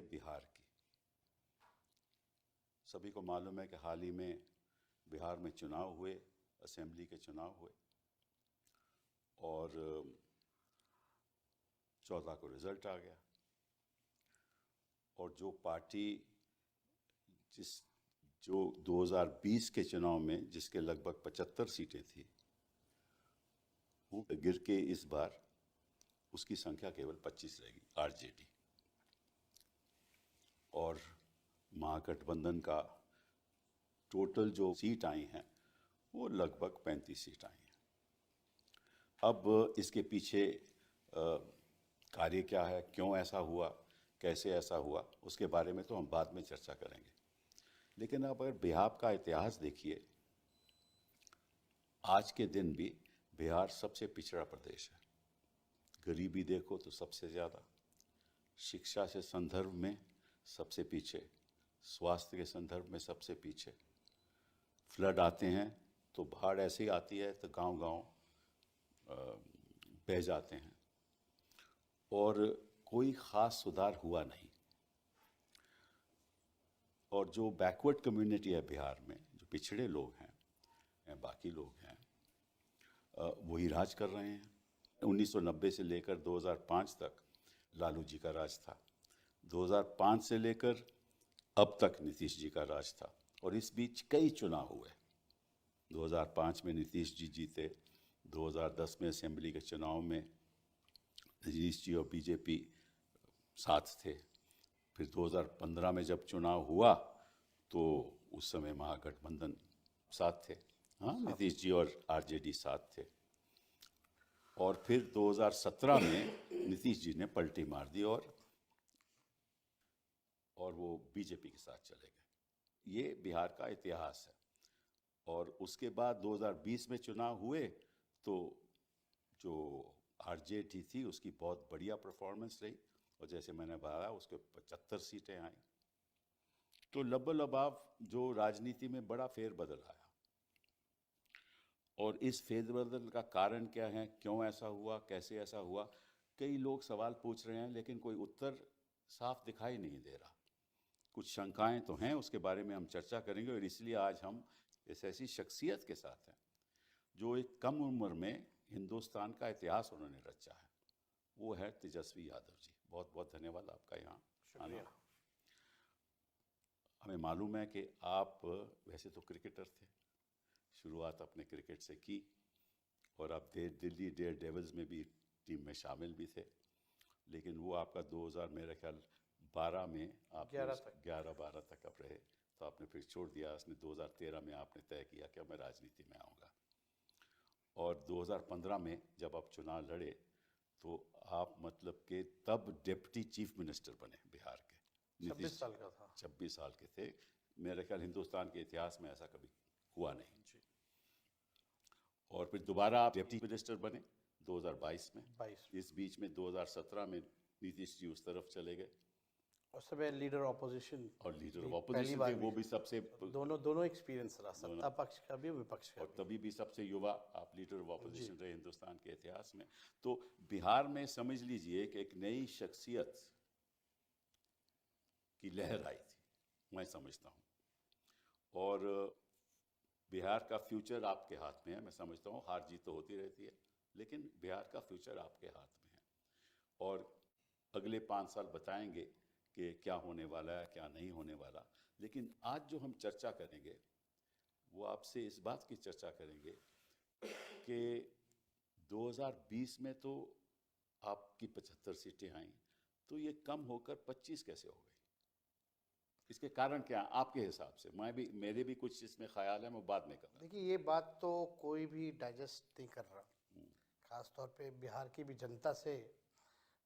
है बिहार की। सभी को मालूम है कि हाल ही में बिहार में चुनाव हुए, असेंबली के चुनाव हुए और 14 को रिजल्ट आ गया। और जो पार्टी जो 2020 के चुनाव में जिसके लगभग 75 सीटें थी, वो गिर के इस बार उसकी संख्या केवल 25 रहेगी, आरजेडी। और महागठबंधन का टोटल जो सीट आई हैं वो लगभग 35 सीट आई हैं। अब इसके पीछे कार्य क्या है, क्यों ऐसा हुआ, कैसे ऐसा हुआ, उसके बारे में तो हम बाद में चर्चा करेंगे। लेकिन अब अगर बिहार का इतिहास देखिए, आज के दिन भी बिहार सबसे पिछड़ा प्रदेश है। गरीबी देखो तो सबसे ज़्यादा, शिक्षा से संदर्भ में सबसे पीछे, स्वास्थ्य के संदर्भ में सबसे पीछे। फ्लड आते हैं तो बाढ़ ऐसे ही आती है तो गांव-गांव बह जाते हैं और कोई ख़ास सुधार हुआ नहीं। और जो बैकवर्ड कम्युनिटी है बिहार में, जो पिछड़े लोग हैं या बाकी लोग हैं, वही राज कर रहे हैं। 1990 से लेकर 2005 तक लालू जी का राज था, 2005 से लेकर अब तक नीतीश जी का राज था और इस बीच कई चुनाव हुए। 2005 में नीतीश जी जीते, 2010 में असेंबली के चुनाव में नीतीश जी और बीजेपी साथ थे। फिर 2015 में जब चुनाव हुआ तो उस समय महागठबंधन साथ थे, हाँ, नीतीश जी और आरजेडी साथ थे। और फिर 2017 में नीतीश जी ने पलटी मार दी और वो बीजेपी के साथ चले गए। ये बिहार का इतिहास है। और उसके बाद 2020 में चुनाव हुए तो जो आरजेडी थी उसकी बहुत बढ़िया परफॉर्मेंस रही और जैसे मैंने बताया उसके 75 सीटें आई। तो लबो-लबाव जो राजनीति में बड़ा फेरबदल आया। और इस फेरबदल का कारण क्या है, क्यों ऐसा हुआ, कैसे ऐसा हुआ, कई लोग सवाल पूछ रहे हैं लेकिन कोई उत्तर साफ दिखाई नहीं दे रहा। कुछ शंकाएं तो हैं, उसके बारे में हम चर्चा करेंगे। और इसलिए आज हम इस ऐसी शख्सियत के साथ हैं जो एक कम उम्र में हिंदुस्तान का इतिहास उन्होंने रचा है। वो है तेजस्वी यादव जी। बहुत बहुत धन्यवाद आपका यहाँ आना। हमें मालूम है कि आप वैसे तो क्रिकेटर थे, शुरुआत अपने क्रिकेट से की और आप दिल्ली डेयर डेविल्स में भी टीम में शामिल भी थे। लेकिन वो आपका 2000 मेरे ख्याल 12 में आप 11-12 तक आप रहे, तो आपने फिर छोड़ दिया। उसने 2013 में आपने तय किया कि मैं राजनीति में आऊँगा। और 2015 में जब आप चुनाव लड़े तो आप मतलब के तब डिप्टी चीफ मिनिस्टर बने बिहार के। 26 साल का था। 26 साल के थे। मेरे ख्याल हिंदुस्तान के इतिहास में ऐसा कभी हुआ नहीं जी। और फिर दोबारा आप डिप्टी मिनिस्टर बने 2022 में। इस बीच में 2017 में नीतीश जी उस तरफ चले गए। उस समय लीडर ऑपोजिशन और लीडर ऑफ ऑपोजिशन थे, वो भी सबसे दोनों एक्सपीरियंस रहा, सत्ता पक्ष का भी विपक्ष का और तभी भी सबसे युवा आप लीडर ऑफ ऑपोजिशन रहे हिंदुस्तान के इतिहास में। तो बिहार में समझ लीजिए कि एक नई शख्सियत की लहर आई थी, मैं समझता हूँ। और बिहार का फ्यूचर आपके हाथ में है। मैं समझता हूँ हार जीत तो होती रहती है, लेकिन बिहार का फ्यूचर आपके हाथ में है। और अगले 5 साल बताएंगे कि क्या होने वाला है, क्या नहीं होने वाला। लेकिन आज जो हम चर्चा करेंगे वो आपसे इस बात की चर्चा करेंगे कि 2020 में तो आपकी 75 सीटें आईं, तो ये कम होकर 25 कैसे हो गई? इसके कारण क्या आपके हिसाब से? मेरे भी कुछ इसमें ख्याल है, मैं बाद में कहूँगा। देखिए, ये बात तो कोई भी डाइजेस्ट नहीं कर रहा। खास तौर पे बिहार की भी जनता से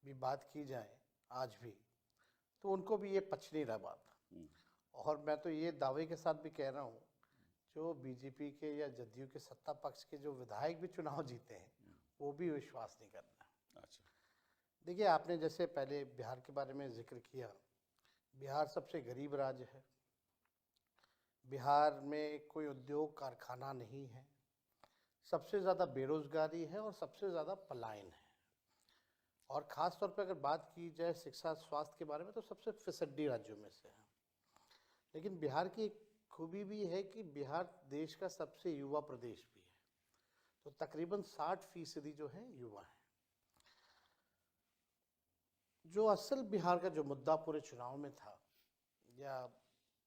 भी बात की जाए आज भी, तो उनको भी ये पच नहीं रहा बात। और मैं तो ये दावे के साथ भी कह रहा हूँ, जो बीजेपी के या जदयू के सत्ता पक्ष के जो विधायक भी चुनाव जीते हैं, वो भी विश्वास नहीं करना। अच्छा, देखिए, आपने जैसे पहले बिहार के बारे में जिक्र किया, बिहार सबसे गरीब राज्य है। बिहार में कोई उद्योग कारखाना नहीं है, सबसे ज़्यादा बेरोजगारी है और सबसे ज़्यादा पलायन है। और ख़ास तौर पे अगर बात की जाए शिक्षा स्वास्थ्य के बारे में तो सबसे फिसड्डी राज्यों में से है। लेकिन बिहार की एक खूबी भी है कि बिहार देश का सबसे युवा प्रदेश भी है। तो तकरीबन 60% जो है युवा है। जो असल बिहार का जो मुद्दा पूरे चुनाव में था या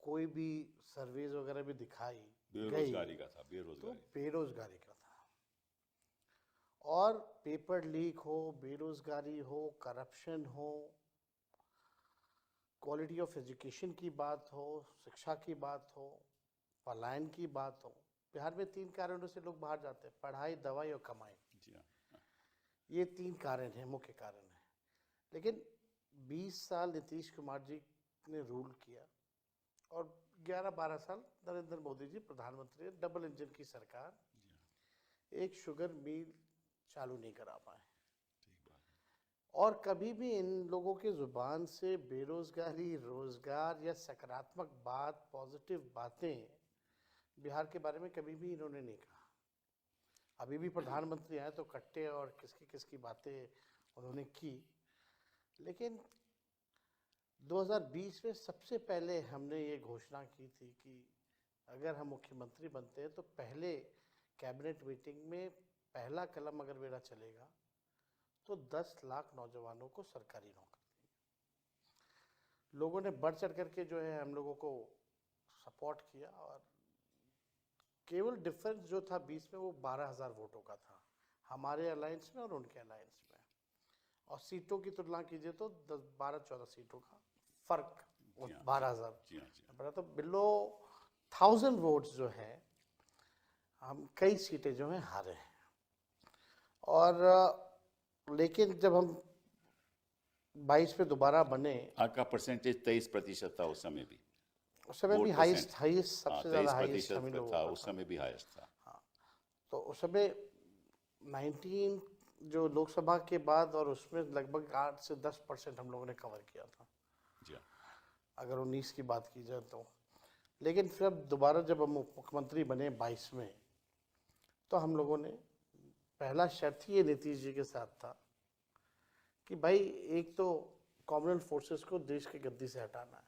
कोई भी सर्वेज वगैरह भी दिखाई गई बेरोजगारी का था, तो बेरोजगारी। बेरोजगारी का था। और पेपर लीक हो, बेरोजगारी हो, करप्शन हो, क्वालिटी ऑफ एजुकेशन की बात हो, शिक्षा की बात हो, पलायन की बात हो, बिहार में 3 कारणों से लोग बाहर जाते हैं: पढ़ाई, दवाई और कमाई। जी हाँ। ये 3 कारण हैं, मुख्य कारण हैं। लेकिन 20 साल नीतीश कुमार जी ने रूल किया और 11-12 साल नरेंद्र मोदी जी प्रधानमंत्री, डबल इंजन की सरकार, एक शुगर मिल चालू नहीं करा पाए। और कभी भी इन लोगों के जुबान से बेरोजगारी, रोजगार या सकारात्मक बात, पॉजिटिव बातें बिहार के बारे में कभी भी इन्होंने नहीं कहा। अभी भी प्रधानमंत्री आए तो कट्टे और किसकी किसकी बातें उन्होंने की। लेकिन 2020 में सबसे पहले हमने ये घोषणा की थी कि अगर हम मुख्यमंत्री बनते हैं तो पहले कैबिनेट मीटिंग में पहला कलम अगर मेरा चलेगा तो 10 लाख नौजवानों को सरकारी नौकरी देंगे। लोगों ने बढ़ चढ़ करके जो है हम लोगों को सपोर्ट किया और केवल डिफरेंस जो था 20 में वो 12,000 वोटों का था, हमारे अलायंस में और उनके अलायंस में। और सीटों की तुलना कीजिए तो 12-14 सीटों का फर्क, 12,000 बड़ा। तो बिलो 1000 वोट्स जो है हम कई सीटें जो हैं हारे हैं। और लेकिन जब हम 22 में दोबारा बने, आपका परसेंटेज 23% था उस समय भी। उस समय भी हाईएस्ट सबसे ज़्यादा हाईएस्ट हम लोगों था, का उस समय भी हाईएस्ट था। हाँ, तो उस समय 19 जो लोकसभा के बाद और उसमें लगभग 8 से 10% हम लोगों ने कवर किया था, जी हाँ। अगर 19 की बात की जाए तो। लेकिन फिर अब दोबारा जब हम मुख्यमंत्री बने 22 में, तो हम लोगों ने पहला शर्त ही ये नीतीश जी के साथ था कि भाई एक तो कॉमनवेल्थ फोर्सेस को देश की गद्दी से हटाना है,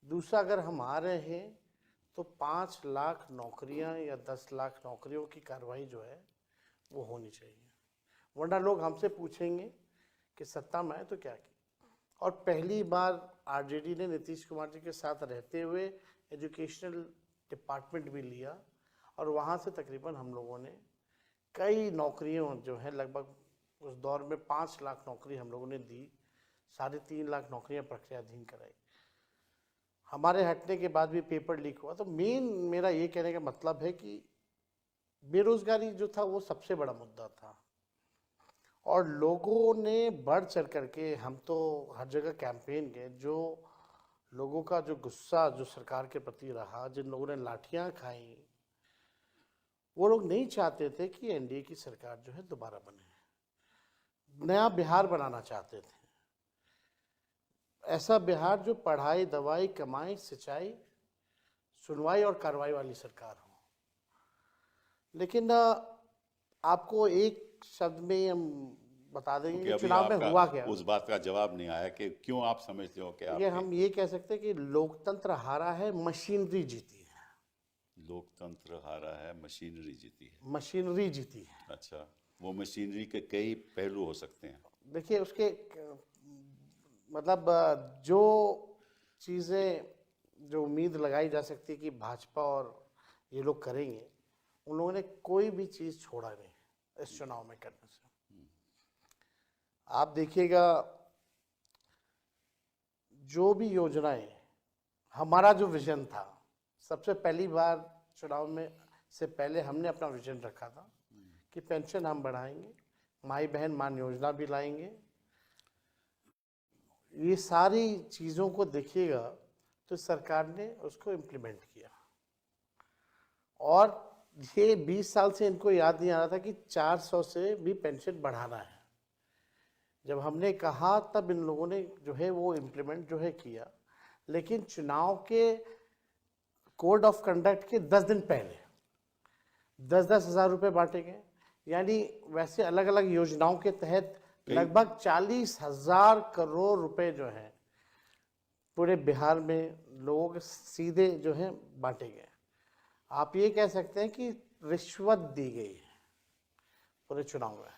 दूसरा अगर हम आ रहे हैं तो 5 लाख नौकरियां या 10 लाख नौकरियों की कार्रवाई जो है वो होनी चाहिए, वरना लोग हमसे पूछेंगे कि सत्ता में आए तो क्या किया। और पहली बार आरजेडी ने नीतीश कुमार जी के साथ रहते हुए एजुकेशनल डिपार्टमेंट भी लिया और वहाँ से तकरीबन हम लोगों ने कई नौकरियों जो है, लगभग उस दौर में 5 लाख नौकरी हम लोगों ने दी, 3.5 लाख नौकरियां प्रक्रियाधीन कराई। हमारे हटने के बाद भी पेपर लीक हुआ। तो मेन मेरा ये कहने का मतलब है कि बेरोजगारी जो था वो सबसे बड़ा मुद्दा था और लोगों ने बढ़ चढ़ करके, हम तो हर जगह कैंपेन गए, जो लोगों का जो गुस्सा जो सरकार के प्रति रहा, जिन लोगों ने लाठियां खाई, वो लोग नहीं चाहते थे कि एनडीए की सरकार जो है दोबारा बने, नया बिहार बनाना चाहते थे, ऐसा बिहार जो पढ़ाई, दवाई, कमाई, सिंचाई, सुनवाई और कार्रवाई वाली सरकार हो। लेकिन आपको एक शब्द में हम बता देंगे कि चुनाव में हुआ क्या। उस बात का जवाब नहीं आया कि क्यों आप समझते हो कि ये हम ये कह सकते हैं कि लोकतंत्र हारा है, मशीनरी जीती है। लोकतंत्र हारा है, मशीनरी जीती है। मशीनरी जीती है। अच्छा, वो मशीनरी के कई पहलू हो सकते हैं। देखिए उसके मतलब जो चीज़ें जो उम्मीद लगाई जा सकती है कि भाजपा और ये लोग करेंगे, उन लोगों ने कोई भी चीज़ छोड़ा नहीं इस चुनाव में करने से। आप देखिएगा जो भी योजनाएं, हमारा जो विजन था, सबसे पहली बार चुनाव में से पहले हमने अपना विजन रखा था कि पेंशन हम बढ़ाएंगे, माई बहन मान योजना भी लाएंगे। ये सारी चीज़ों को देखिएगा तो सरकार ने उसको इम्प्लीमेंट किया और ये 20 साल से इनको याद नहीं आ रहा था कि 400 से भी पेंशन बढ़ाना है। जब हमने कहा तब इन लोगों ने जो है वो इम्प्लीमेंट जो है किया। लेकिन चुनाव के कोड ऑफ कंडक्ट के 10 दिन पहले 10-10 हज़ार रुपये बांटे गए, यानी वैसे अलग अलग योजनाओं के तहत लगभग 40,000 करोड़ रुपए जो है पूरे बिहार में लोगों के सीधे जो है बांटे गए। आप ये कह सकते हैं कि रिश्वत दी गई है पूरे चुनाव में,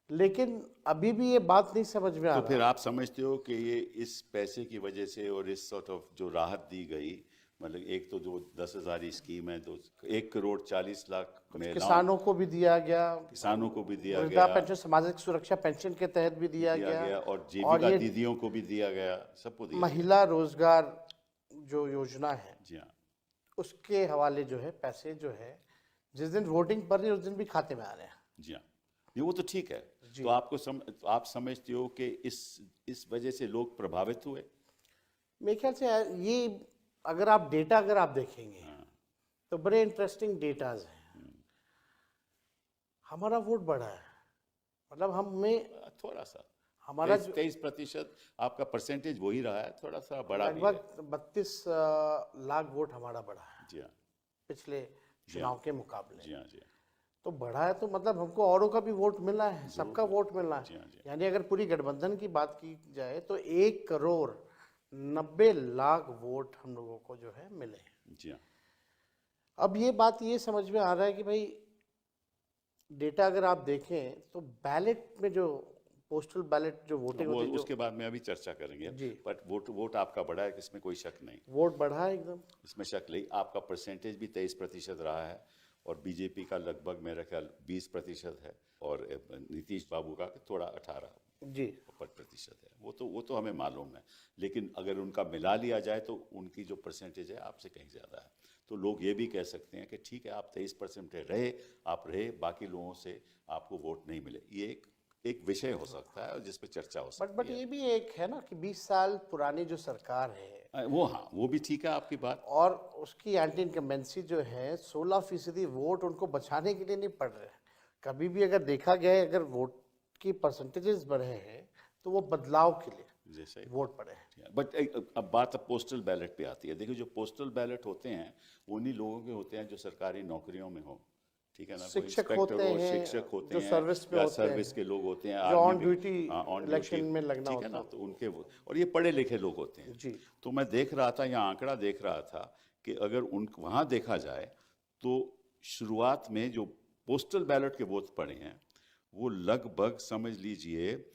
लेकिन अभी भी ये बात नहीं समझ में आ तो फिर रहा। आप समझते हो कि ये इस पैसे की वजह से और इस सॉर्ट ऑफ जो राहत दी गई, मतलब एक तो जो 10,000 की स्कीम है, तो 1,40,00,000 महिलाओं किसानों को भी दिया गया, किसानों को भी दिया वृद्धा गया, पेंशन, सामाजिक सुरक्षा पेंशन के तहत भी दिया गया, और और जीविका ये दीदियों को भी दिया गया, सबको दिया गया। महिला रोजगार जो योजना है जी हाँ, उसके हवाले जो है पैसे जो है जिस दिन वोटिंग पड़ रही है उस दिन भी खाते में आ रहे हैं। जी हाँ, ये वो तो ठीक है। जी। तो तो आप समझते हो कि इस वजह से लोग प्रभावित हुए? मेरे ख्याल से ये अगर आप देखेंगे तो बड़े इंटरेस्टिंग डेटाज हैं। हमारा वोट बढ़ा है, मतलब हमें थोड़ा सा, हमारा 23% आपका परसेंटेज वही रहा है, थोड़ा सा बड़ा भी है। लगभग 32 लाख वोट हमारा बढ़ा है जी हाँ, पिछले चुनाव के मुकाबले। जी हाँ, जी हाँ, तो बढ़ा है तो मतलब हमको औरों का भी वोट मिला है, सबका वोट मिला जी हाँ, है। जी यानी अगर पूरी गठबंधन की बात की जाए तो 1,90,00,000 वोट हम लोगों को जो है मिले हैं। जी हाँ। अब ये बात ये समझ में आ रहा है कि भाई डेटा अगर आप देखें तो बैलेट में जो पोस्टल बैलेट जो वोटिंग वो होती है, उसके बाद में अभी चर्चा करेंगे। जी। बट वोट आपका बढ़ा है, इसमें कोई शक नहीं, वोट बढ़ा है एकदम। इसमें शक नहीं। आपका परसेंटेज भी 23% रहा है, और बीजेपी का लगभग मेरा ख्याल 20% है, और नीतीश बाबू का थोड़ा 18% जी। है। वो तो हमें मालूम है, लेकिन अगर उनका मिला लिया जाए तो उनकी जो परसेंटेज है आपसे कहीं ज़्यादा है। तो लोग ये भी कह सकते हैं कि ठीक है, आप 23% रहे, आप रहे, बाकी लोगों से आपको वोट नहीं मिले। ये एक विषय हो सकता है और जिस पे चर्चा हो सकती बट है। ये भी एक है ना कि 20 साल पुरानी जो सरकार है वो हाँ, वो भी ठीक है आपकी बात। और उसकी एंटी इनकम्बेंसी जो है 16% वोट उनको बचाने के लिए नहीं पड़ रहे हैं। कभी भी अगर देखा गया है, अगर वोट की परसेंटेजेस बढ़े हैं तो वो बदलाव के लिए जैसे वोट पड़े हैं। बट अब बात पोस्टल बैलेट पे आती है। देखिए, जो पोस्टल बैलेट होते हैं उन्हीं लोगों के होते हैं जो सरकारी नौकरियों में हो, ठीक है ना। कोई शिक्षक इंस्पेक्टर होते हो, हैं, शिक्षक होते जो हैं, सर्विस में या होते सर्विस हैं, के लोग होते हैं, जो army on duty on election duty, में लगना ठीक है ना। होता तो उनके और ये पढ़े लिखे लोग होते हैं। जी। तो मैं देख रहा था, यहाँ आंकड़ा देख रहा था कि अगर वहाँ देखा जाए तो शुरुआत में जो पोस्टल बैलेट के वोट पड़े हैं वो लगभग समझ लीजिए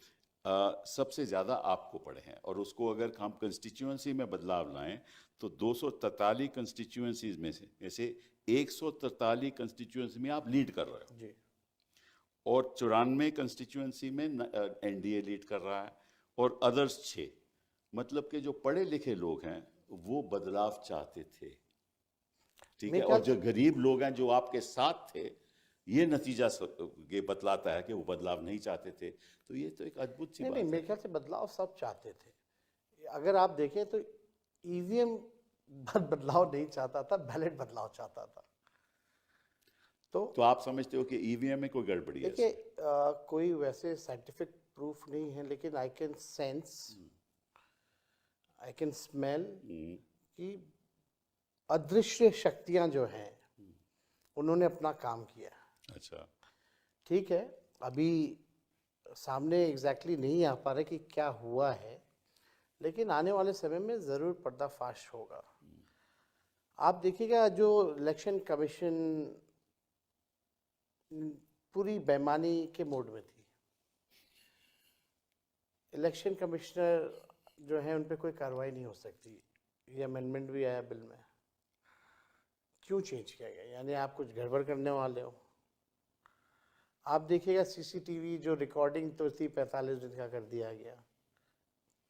सबसे ज़्यादा आपको पड़े हैं। और उसको अगर हम कंस्टिट्यूएंसी में बदलाव लाएं तो 243 कंस्टिट्यूएंसीज में से 143 कंस्टिट्यूएंसी में आप लीड कर रहे हो, जी। और 94 कंस्टिट्यूएंसी में एनडीए लीड कर रहा है, और अदर्स 6। मतलब कि जो पढ़े लिखे लोग हैं वो बदलाव चाहते थे, ठीक है। मेरे और ख्याल जो गरीब लोग हैं जो आपके साथ थे, ये नतीजा ये बतलाता है कि वो बदलाव नहीं चाहते थे। तो ये तो एक अद्भुत सी नहीं बात नहीं, है। मेरे ख्याल से बदलाव सब चाहते थे। अगर आप देखें तो ईवीएम बदलाव नहीं चाहता था, बैलेट बदलाव चाहता था। तो आप समझते हो कि ईवीएम में कोई गड़बड़ी है? देखिए, कोई वैसे साइंटिफिक प्रूफ नहीं है, लेकिन I can sense, I can smell कि अदृश्य शक्तियां जो हैं उन्होंने अपना काम किया। अच्छा, ठीक है, अभी सामने एग्जैक्टली नहीं आ पा रहा कि क्या हुआ है, लेकिन आने वाले समय में ज़रूर पर्दाफाश होगा। आप देखिएगा, जो इलेक्शन कमीशन पूरी बेईमानी के मोड में थी। इलेक्शन कमिश्नर जो है उन पर कोई कार्रवाई नहीं हो सकती। ये अमेंडमेंट भी आया बिल में। क्यों चेंज किया गया? यानी आप कुछ गड़बड़ करने वाले हो। आप देखिएगा सीसीटीवी जो रिकॉर्डिंग तो थी 45 दिन का कर दिया गया।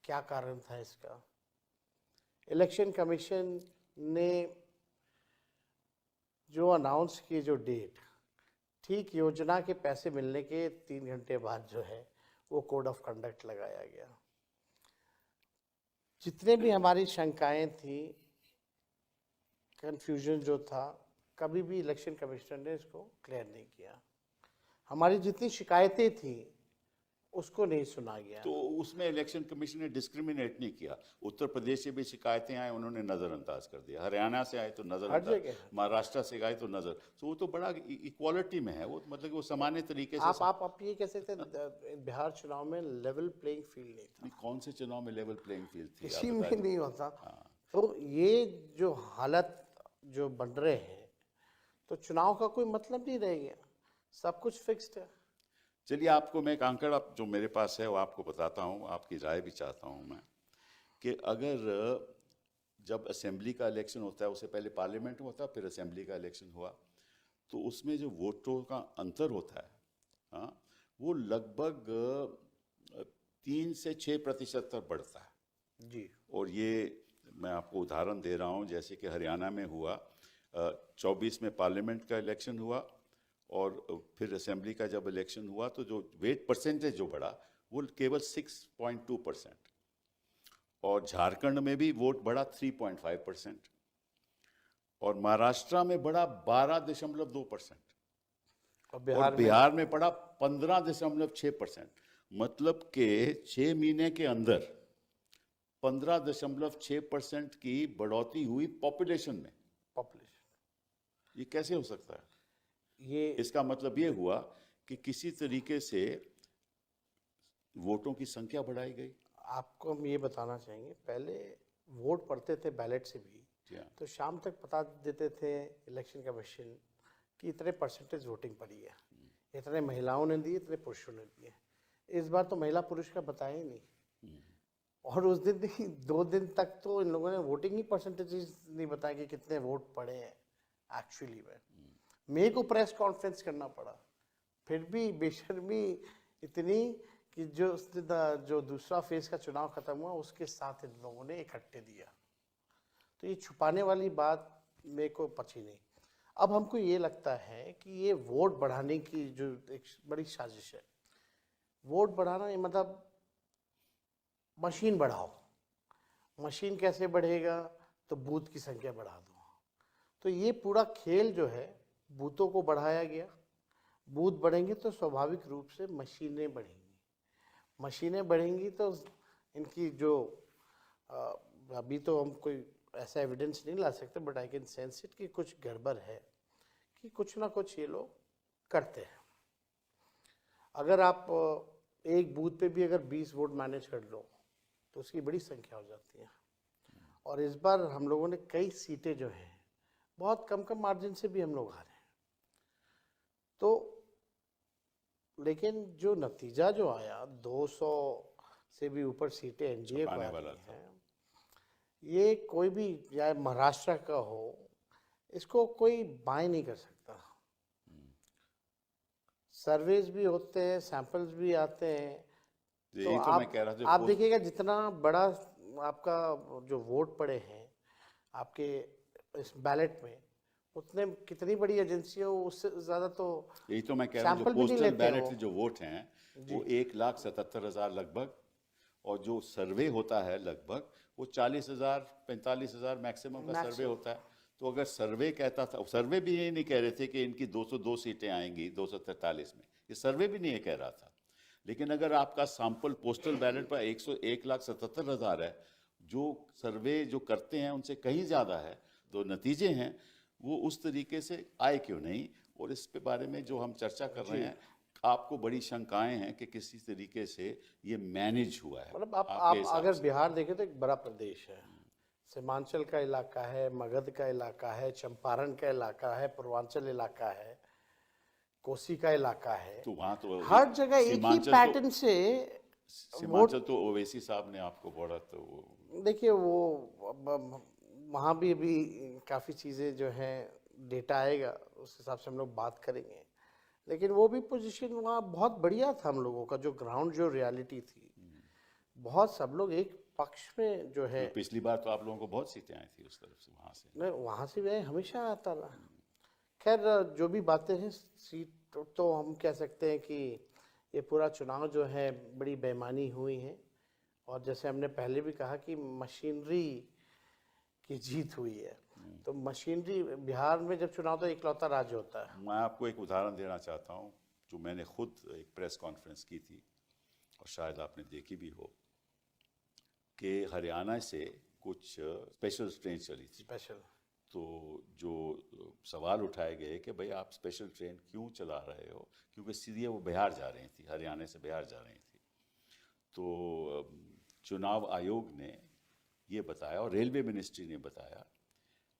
क्या कारण था इसका? इलेक्शन कमीशन ने जो अनाउंस की जो डेट, ठीक योजना के पैसे मिलने के 3 घंटे बाद जो है वो कोड ऑफ कंडक्ट लगाया गया। जितने भी हमारी शंकाएं थी, कंफ्यूजन जो था, कभी भी इलेक्शन कमिश्नर ने इसको क्लियर नहीं किया। हमारी जितनी शिकायतें थी उसको नहीं सुना गया। तो उसमें इलेक्शन कमीशन ने डिस्क्रिमिनेट नहीं किया। उत्तर प्रदेश से भी शिकायतें आए, उन्होंने नज़रअंदाज कर दिया। हरियाणा से आए तो हर नज़रअंदाज, जगह है। महाराष्ट्र से आए तो नज़र, तो वो तो बड़ा इक्वालिटी में है, वो मतलब कि वो सामान्य तरीके से आप ये कह सकते हैं बिहार चुनाव में लेवल प्लेइंग फील्ड नहीं था, कौन से चुनाव में लेवल प्लेइंग फील्ड थी, आप किसी में बताइए। नहीं होता। तो ये जो हालत जो बन रहे हैं, तो चुनाव का कोई मतलब नहीं रह गया, सब कुछ फिक्स्ड है। चलिए, आपको मैं एक आंकड़ा जो मेरे पास है वो आपको बताता हूँ, आपकी राय भी चाहता हूँ मैं, कि अगर जब असेंबली का इलेक्शन होता है, उससे पहले पार्लियामेंट में होता है, फिर असेंबली का इलेक्शन हुआ, तो उसमें जो वोटों का अंतर होता है, हाँ, वो लगभग 3 से 6% तक बढ़ता है जी। और ये मैं आपको उदाहरण दे रहा हूँ, जैसे कि हरियाणा में हुआ 24 में पार्लियामेंट का इलेक्शन हुआ और फिर असेंबली का जब इलेक्शन हुआ तो जो वेट परसेंटेज जो बढ़ा वो केवल 6.2%, और झारखंड में भी वोट बढ़ा 3.5%, और महाराष्ट्र में बढ़ा 12.2%, और बिहार में पड़ा 15.6%। मतलब कि 6 महीने के अंदर 15.6% की बढ़ोतरी हुई पॉपुलेशन में। पॉपुलेशन, ये कैसे हो सकता है? ये इसका मतलब ये हुआ कि किसी तरीके से वोटों की संख्या बढ़ाई गई। आपको हम ये बताना चाहेंगे, पहले वोट पड़ते थे बैलेट से भी, जी हाँ। तो शाम तक बता देते थे इलेक्शन कमीशन कि इतने परसेंटेज वोटिंग पड़ी है, इतने महिलाओं ने दिए, इतने पुरुषों ने दिए। इस बार तो महिला पुरुष का बताया ही नहीं, और उस दिन नहीं 2 दिन तक तो इन लोगों ने वोटिंग ही परसेंटेजेस नहीं बताया कि कितने वोट पड़े हैं एक्चुअली में। मेरे को प्रेस कॉन्फ्रेंस करना पड़ा, फिर भी बेशर्मी इतनी कि जो दूसरा फेज का चुनाव खत्म हुआ उसके साथ इन लोगों ने इकट्ठे दिया। तो ये छुपाने वाली बात मेरे को पची नहीं। अब हमको ये लगता है कि ये वोट बढ़ाने की जो एक बड़ी साजिश है, वोट बढ़ाना ये मतलब मशीन बढ़ाओ। मशीन कैसे बढ़ेगा? तो बूथ की संख्या बढ़ा दो। तो ये पूरा खेल जो है, बूथों को बढ़ाया गया। बूथ बढ़ेंगे तो स्वाभाविक रूप से मशीनें बढ़ेंगी, मशीनें बढ़ेंगी तो इनकी जो अभी तो हम कोई ऐसा एविडेंस नहीं ला सकते, but I can sense it कि कुछ गड़बड़ है, कि कुछ ना कुछ ये लोग करते हैं। अगर आप एक बूथ पे भी अगर 20 वोट मैनेज कर लो तो उसकी बड़ी संख्या हो जाती है। और इस बार हम लोगों ने कई सीटें जो हैं बहुत कम कम मार्जिन से भी हम लोग हारे हैं। तो लेकिन जो नतीजा जो आया, 200 से भी ऊपर सीटें एनडीए को आ रही हैं, ये कोई भी या महाराष्ट्र का हो, इसको कोई बाय नहीं कर सकता। सर्वेज भी होते हैं, सैंपल्स भी आते हैं, तो आप देखिएगा जितना बड़ा आपका जो वोट पड़े हैं आपके इस बैलेट में, उतने कितनी बड़ी एजेंसी हो उससे ज़्यादा तो यही तो मैं कह रहा हूँ, जो पोस्टल बैलेट जो वोट हैं वो 1,77,000 लगभग, और जो सर्वे होता है लगभग वो 40,000 45,000 मैक्सिमम का सर्वे होता है। तो अगर सर्वे कहता था, सर्वे भी ये नहीं कह रहे थे कि इनकी 202 सीटें आएंगी 243 में, ये सर्वे भी नहीं ये कह रहा था। लेकिन अगर आपका सैंपल पोस्टल बैलेट पर 1,77,000 है, जो सर्वे जो करते हैं उनसे कहीं ज़्यादा है, तो नतीजे हैं वो उस तरीके से आए क्यों नहीं। और इस पे बारे में जो हम चर्चा कर रहे हैं, आपको बड़ी शंकाएं हैं कि किसी तरीके से ये मैनेज हुआ है। मतलब आप अगर बिहार देखें तो एक बड़ा प्रदेश है, सीमांचल का इलाका है, मगध का इलाका है, चंपारण का इलाका है, पूर्वांचल इलाका है, कोसी का इलाका है, तो वहाँ तो हर जगह एक ही पैटर्न से सीमांचल तो ओवैसी साहब ने आपको बोला, तो वो देखिए वो वहाँ भी अभी काफ़ी चीज़ें जो हैं डेटा आएगा उस हिसाब से हम लोग बात करेंगे। लेकिन वो भी पोजीशन वहाँ बहुत बढ़िया था हम लोगों का, जो ग्राउंड जो रियलिटी थी, बहुत सब लोग एक पक्ष में जो है। पिछली बार तो आप लोगों को बहुत सीटें आई थी उस तरफ से, वहाँ से नहीं, वहाँ से भी हमेशा आता रहा। खैर जो भी बातें हैं, सीट तो हम कह सकते हैं कि ये पूरा चुनाव जो है बड़ी बेईमानी हुई है, और जैसे हमने पहले भी कहा कि मशीनरी की जीत हुई है। तो मशीनरी, बिहार में जब चुनाव तो इकलौता राज्य होता है। मैं आपको एक उदाहरण देना चाहता हूँ, जो मैंने खुद एक प्रेस कॉन्फ्रेंस की थी और शायद आपने देखी भी हो कि हरियाणा से कुछ स्पेशल ट्रेन चली थी। स्पेशल। तो जो सवाल उठाए गए कि भाई आप स्पेशल ट्रेन क्यों चला रहे हो, क्योंकि सीधे वो बिहार जा रही थी, हरियाणा से बिहार जा रही थी। तो चुनाव आयोग ने ये बताया और रेलवे मिनिस्ट्री ने बताया,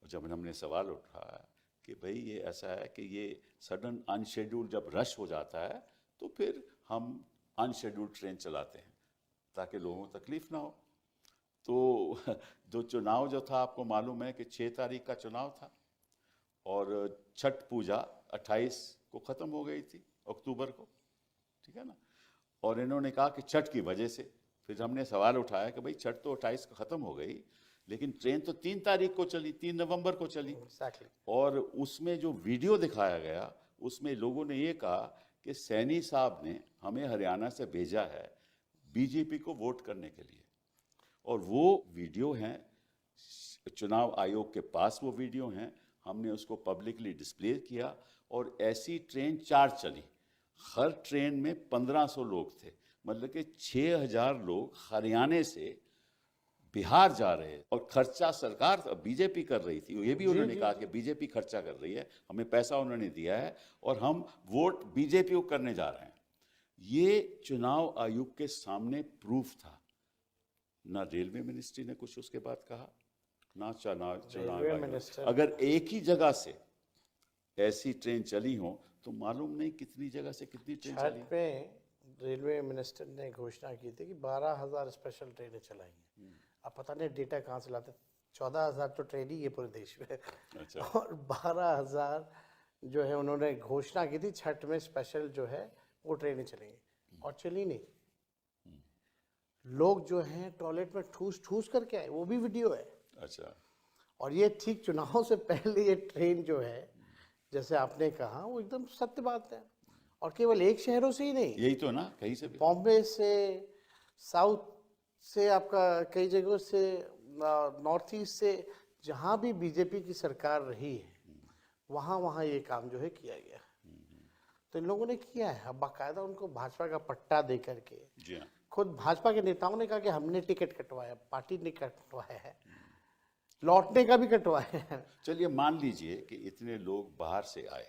और जब हमने सवाल उठाया कि भाई ये ऐसा है कि ये सडन अनशेड्यूल जब रश हो जाता है तो फिर हम अनशेड्यूल ट्रेन चलाते हैं ताकि लोगों को तकलीफ ना हो। तो जो चुनाव जो था, आपको मालूम है कि 6 तारीख का चुनाव था और छठ पूजा 28 को ख़त्म हो गई थी, अक्टूबर को, ठीक है ना। और इन्होंने कहा कि छठ की वजह से, फिर हमने सवाल उठाया कि भाई छठ तो 28 को ख़त्म हो गई, लेकिन ट्रेन तो 3 तारीख को चली, 3 नवंबर को चली। Exactly. और उसमें जो वीडियो दिखाया गया उसमें लोगों ने ये कहा कि सैनी साहब ने हमें हरियाणा से भेजा है बीजेपी को वोट करने के लिए। और वो वीडियो हैं, चुनाव आयोग के पास वो वीडियो हैं, हमने उसको पब्लिकली डिस्प्ले किया। और ऐसी ट्रेन 4 चली, हर ट्रेन में 1500 लोग थे, मतलब कि 6000 लोग हरियाणा से बिहार जा रहे हैं। और खर्चा सरकार बीजेपी कर रही थी, ये भी उन्होंने कहा कि बीजेपी खर्चा कर रही है, हमें पैसा उन्होंने दिया है और हम वोट बीजेपी को करने जा रहे हैं। ये चुनाव आयोग के सामने प्रूफ था। ना रेलवे मिनिस्ट्री ने कुछ उसके बाद कहा, ना चुनाव आयोग। अगर एक ही जगह से ऐसी ट्रेन चली हो तो मालूम नहीं कितनी जगह से कितनी ट्रेन चली। छठ में रेलवे मिनिस्टर ने घोषणा की थी कि 12,000 स्पेशल ट्रेनें चलाएंगे। अब पता नहीं डेटा कहाँ से लाते, 14,000 तो ट्रेन ही है पूरे देश में। अच्छा। और 12,000 जो है उन्होंने घोषणा की थी छठ में स्पेशल जो है वो ट्रेनें चलेंगी, और चली नहीं। लोग जो हैं टॉयलेट में ठूस ठूस करके आए, वो भी वीडियो है। अच्छा। और ये ठीक चुनाव से पहले ये ट्रेन जो है, जैसे आपने कहा, वो एकदम सत्य बात है। और केवल एक शहरों से ही नहीं, यही तो ना, कहीं से भी, बॉम्बे से, साउथ से, आपका कई जगहों से, नॉर्थ ईस्ट से, जहाँ भी बीजेपी की सरकार रही है वहाँ वहाँ ये काम जो है किया गया। तो इन लोगों ने किया है। अब बाकायदा उनको भाजपा का पट्टा दे करके, जी हाँ, खुद भाजपा के नेताओं ने कहा कि हमने टिकट कटवाया, पार्टी ने कटवाया है, लौटने का भी कटवाया है। चलिए मान लीजिए कि इतने लोग बाहर से आए,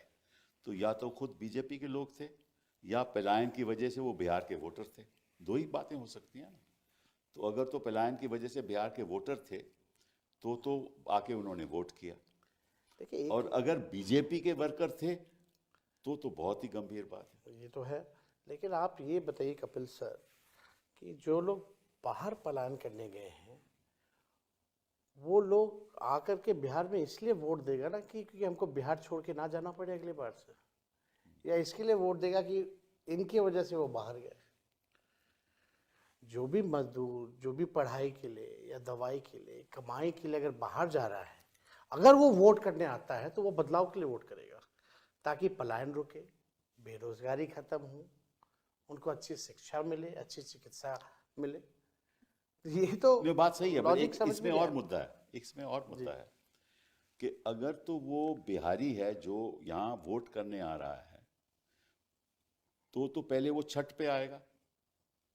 तो या तो खुद बीजेपी के लोग थे या पलायन की वजह से वो बिहार के वोटर थे। दो ही बातें हो सकती हैं ना। तो अगर तो पलायन की वजह से बिहार के वोटर थे तो आके उन्होंने वोट किया। देखिए, और अगर बीजेपी के वर्कर थे तो बहुत ही गंभीर बात है। ये तो है। लेकिन आप ये बताइए कपिल सर कि जो लोग बाहर पलायन करने गए हैं, वो लोग आकर के बिहार में इसलिए वोट देगा ना कि क्योंकि हमको बिहार छोड़ के ना जाना पड़े अगले बार से, या इसके लिए वोट देगा कि इनकी वजह से वो बाहर गए। जो भी मजदूर, जो भी पढ़ाई के लिए या दवाई के लिए, कमाई के लिए अगर बाहर जा रहा है, अगर वो वोट करने आता है तो वो बदलाव के लिए वोट करेगा, ताकि पलायन रुके, बेरोजगारी खत्म हो, उनको अच्छी शिक्षा मिले, अच्छी चिकित्सा मिले। ये तो ये बात सही है, पर लॉजिक एक समझ इसमें में और आया। मुद्दा है, इसमें और मुद्दा है कि अगर तो वो बिहारी है जो यहाँ वोट करने आ रहा है तो पहले वो छठ पे आएगा,